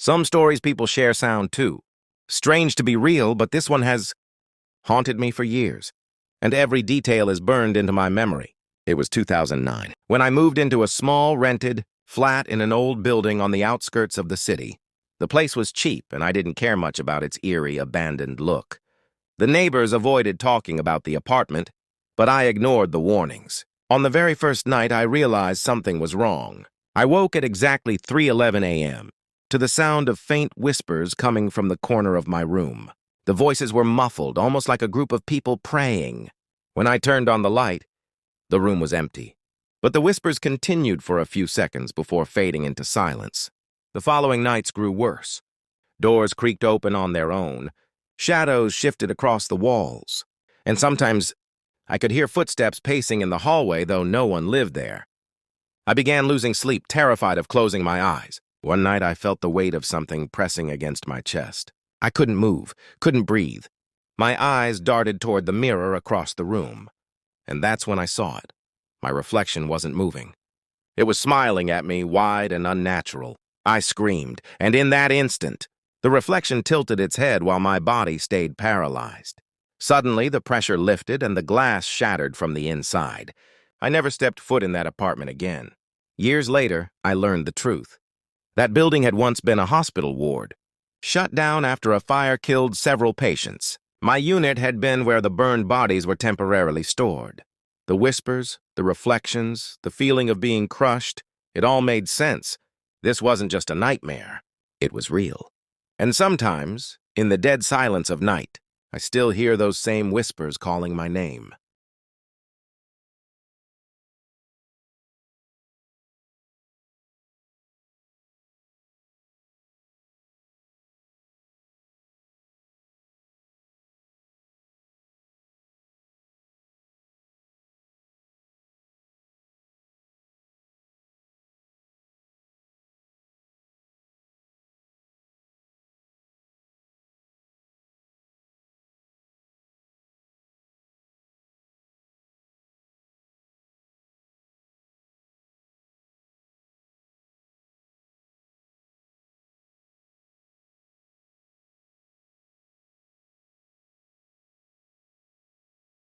Some stories people share sound too. Strange to be real, but this one has haunted me for years, and every detail is burned into my memory. It was 2009, when I moved into a small, rented flat in an old building on the outskirts of the city. The place was cheap, and I didn't care much about its eerie, abandoned look. The neighbors avoided talking about the apartment, but I ignored the warnings. On the very first night, I realized something was wrong. I woke at exactly 3:11 a.m. to the sound of faint whispers coming from the corner of my room. The voices were muffled, almost like a group of people praying. When I turned on the light, the room was empty. But the whispers continued for a few seconds before fading into silence. The following nights grew worse. Doors creaked open on their own. Shadows shifted across the walls. And sometimes I could hear footsteps pacing in the hallway, though no one lived there. I began losing sleep, terrified of closing my eyes. One night I felt the weight of something pressing against my chest. I couldn't move, couldn't breathe. My eyes darted toward the mirror across the room. And that's when I saw it. My reflection wasn't moving. It was smiling at me, wide and unnatural. I screamed, and in that instant, the reflection tilted its head while my body stayed paralyzed. Suddenly, the pressure lifted and the glass shattered from the inside. I never stepped foot in that apartment again. Years later, I learned the truth. That building had once been a hospital ward, shut down after a fire killed several patients. My unit had been where the burned bodies were temporarily stored. The whispers, the reflections, the feeling of being crushed, it all made sense. This wasn't just a nightmare. It was real. And sometimes, in the dead silence of night, I still hear those same whispers calling my name.